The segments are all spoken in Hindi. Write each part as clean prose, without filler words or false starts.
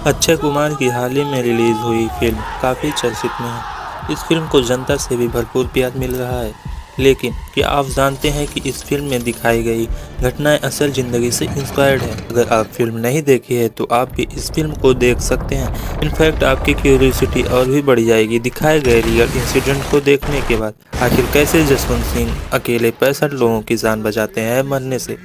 अक्षय कुमार की हाल ही में रिलीज हुई फिल्म काफ़ी चर्चित में है। इस फिल्म को जनता से भी भरपूर प्यार मिल रहा है। लेकिन क्या आप जानते हैं कि इस फिल्म में दिखाई गई घटनाएं असल ज़िंदगी से इंस्पायर्ड है? अगर आप फिल्म नहीं देखी है तो आप भी इस फिल्म को देख सकते हैं। इनफैक्ट आपकी क्यूरियोसिटी और भी बढ़ जाएगी दिखाए गए रियल इंसिडेंट को देखने के बाद। आखिर कैसे जसवंत सिंह अकेले 65 लोगों की जान बचाते हैं मरने से?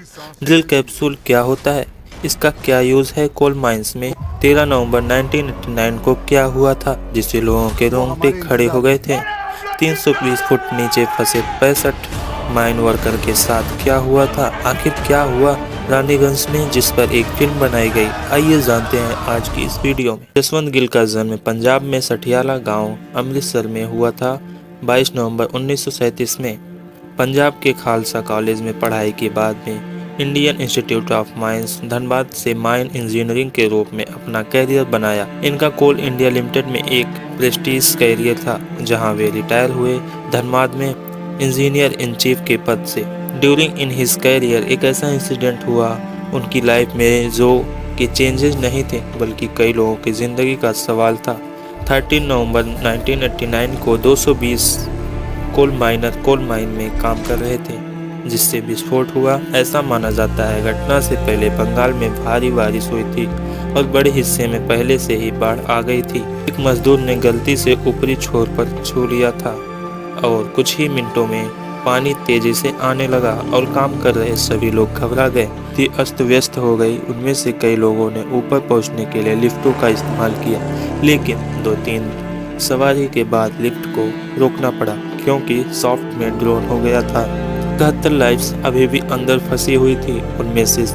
ड्रिल कैप्सूल क्या होता है? इसका क्या यूज़ है कोल माइंस में? 13 नवंबर 1989 को क्या हुआ था जिससे लोगों के रोंगटे खड़े हो गए थे? 320 फुट नीचे फंसे 65 माइन वर्कर के साथ क्या हुआ था? आखिर क्या हुआ रानीगंज में जिस पर एक फिल्म बनाई गई? आइए जानते हैं आज की इस वीडियो में। जसवंत गिल का जन्म पंजाब में सठियाला गांव अमृतसर में हुआ था 22 नवंबर 1937 में। पंजाब के खालसा कॉलेज में पढ़ाई के बाद में Indian institute of mines Dhanbad से माइन इंजीनियरिंग के रूप में अपना कैरियर बनाया। इनका कोल इंडिया लिमिटेड में एक प्रेस्टीज कैरियर था जहां वे रिटायर हुए धनबाद में इंजीनियर इन चीफ के पद से। ड्यूरिंग इन हिज कैरियर एक ऐसा इंसिडेंट हुआ उनकी लाइफ में जो कि चेंजेस नहीं थे बल्कि कई लोगों की जिंदगी का सवाल था। 13 नवंबर 1989 को 220 कोल माइन में काम कर रहे थे जिससे विस्फोट हुआ। ऐसा माना जाता है घटना से पहले बंगाल में भारी बारिश हुई थी और बड़े हिस्से में पहले से ही बाढ़ आ गई थी। एक मजदूर ने गलती से ऊपरी छोर पर छू लिया था और कुछ ही मिनटों में पानी तेजी से आने लगा और काम कर रहे सभी लोग घबरा गए। थी अस्त व्यस्त हो गई। उनमें से कई लोगों ने ऊपर पहुंचने के लिए लिफ्टों का इस्तेमाल किया, लेकिन 2-3 सवारी के बाद लिफ्ट को रोकना पड़ा क्योंकि सॉफ्टवेयर डाउन हो गया था। 71 लाइफ्स अभी भी अंदर फंसी हुई थी। उनमें से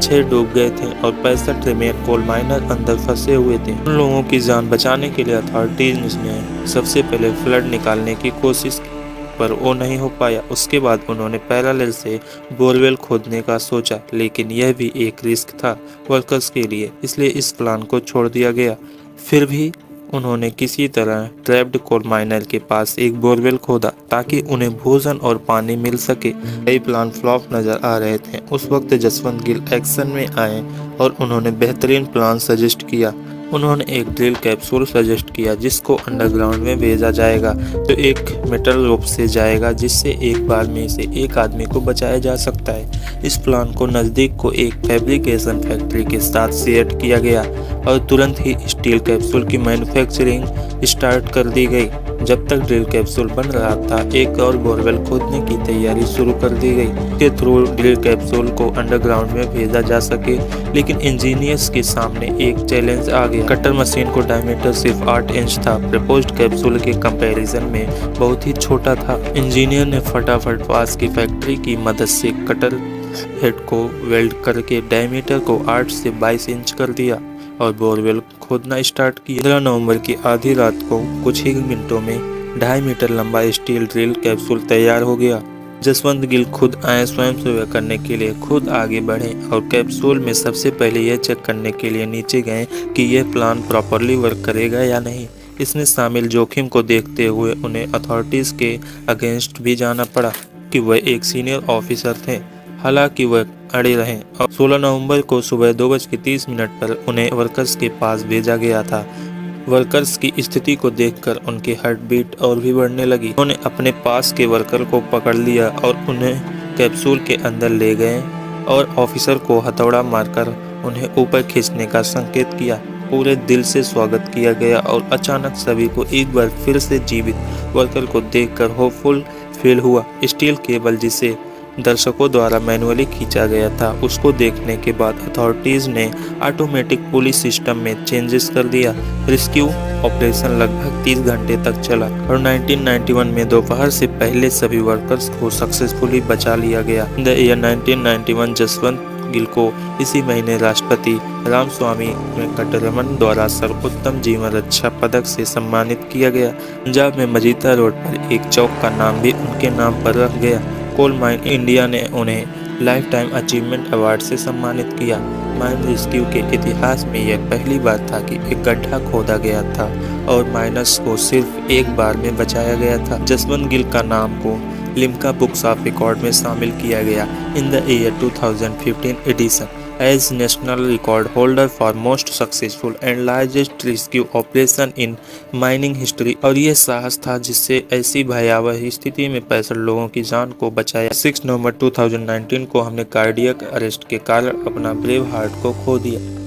6 डूब गए थे और 65 रिमेन कोल माइनर अंदर फंसे हुए थे। उन लोगों की जान बचाने के लिए अथॉरिटीज ने सबसे पहले फ्लड निकालने की कोशिश की पर वो नहीं हो पाया। उसके बाद उन्होंने पैरेलल से बोरवेल खोदने का सोचा, लेकिन यह भी एक रिस्क था वर्कर्स के लिए, इसलिए इस प्लान को छोड़ दिया गया। फिर भी उन्होंने किसी तरह ट्रैप्ड कोल माइनर के पास एक बोरवेल खोदा ताकि उन्हें भोजन और पानी मिल सके। कई प्लान फ्लॉप नजर आ रहे थे। उस वक्त जसवंत गिल एक्शन में आए और उन्होंने बेहतरीन प्लान सजेस्ट किया। उन्होंने एक ड्रिल कैप्सूल सजेस्ट किया जिसको अंडरग्राउंड में भेजा जाएगा तो एक मेटल रोप से जाएगा जिससे एक बार में से एक आदमी को बचाया जा सकता है। इस प्लान को नज़दीक को एक फैब्रिकेशन फैक्ट्री के साथ शेयर किया गया और तुरंत ही स्टील कैप्सूल की मैन्युफैक्चरिंग स्टार्ट कर दी गई। जब तक ड्रिल कैप्सूल बन रहा था एक और बोरवेल खोदने की तैयारी शुरू कर दी गई के थ्रू ड्रिल कैप्सूल को अंडरग्राउंड में भेजा जा सके। लेकिन इंजीनियर्स के सामने एक चैलेंज आ गया। कटर मशीन को डायमीटर सिर्फ 8 इंच था, प्रपोज्ड कैप्सूल के कंपैरिजन में बहुत ही छोटा था। इंजीनियर ने फटाफट पास की फैक्ट्री की मदद से कटर हेड को वेल्ड करके डायमीटर को 8 से 22 इंच कर दिया और बोरवेल खोदना स्टार्ट किया। 15 नवंबर की आधी रात को कुछ ही मिनटों में 2.5 मीटर लंबा स्टील ड्रिल कैप्सूल तैयार हो गया। जसवंत गिल खुद आए स्वयं सेवा करने के लिए, खुद आगे बढ़े और कैप्सूल में सबसे पहले यह चेक करने के लिए नीचे गए कि यह प्लान प्रॉपरली वर्क करेगा या नहीं। इसमें शामिल जोखिम को देखते हुए उन्हें अथॉरिटीज़ के अगेंस्ट भी जाना पड़ा कि वह एक सीनियर ऑफिसर थे। हालांकि वह अड़े रहे और 16 नवंबर को सुबह 2:30 पर उन्हें वर्कर्स के पास भेजा गया था। वर्कर्स की स्थिति को देखकर उनकी हार्ट बीट और भी बढ़ने लगी। उन्होंने अपने पास के वर्कर को पकड़ लिया और उन्हें कैप्सूल के अंदर ले गए और ऑफिसर को हथौड़ा मारकर उन्हें ऊपर खींचने का संकेत किया। पूरे दिल से स्वागत किया गया और अचानक सभी को एक बार फिर से जीवित वर्कर को देखकर होपफुल फील हुआ। स्टील केबल जिसे दर्शकों द्वारा मैनुअली खींचा गया था उसको देखने के बाद अथॉरिटीज ने ऑटोमेटिक पुलिस सिस्टम में चेंजेस कर दिया। रेस्क्यू ऑपरेशन लगभग 30 घंटे तक चला और 1991 में दोपहर से पहले सभी वर्कर्स को सक्सेसफुली बचा लिया गया। In the year 1991 Jaswant Gill को इसी महीने राष्ट्रपति रामस्वामी वेंकटरमन द्वारा सर्वोत्तम जीवन रक्षा पदक से सम्मानित किया गया। पंजाब में मजीठा रोड पर एक चौक का नाम भी उनके नाम पर रख गया। कोल माइन इंडिया ने उन्हें लाइफ टाइम अचीवमेंट अवार्ड से सम्मानित किया। माइन रेस्क्यू के इतिहास में यह पहली बार था कि एक गड्ढा खोदा गया था और माइनर्स को सिर्फ एक बार में बचाया गया था। जसवंत गिल का नाम को लिम्का बुक्स ऑफ रिकॉर्ड में शामिल किया गया in the year 2015 edition. As national record holder for most successful and largest rescue operation in mining history. और ये साहस था जिससे ऐसी भयावह स्थिति में 65 लोगों की जान को बचाया। 6 नवंबर 2019 को हमने कार्डियक अरेस्ट के कारण अपना ब्रेव हार्ट को खो दिया।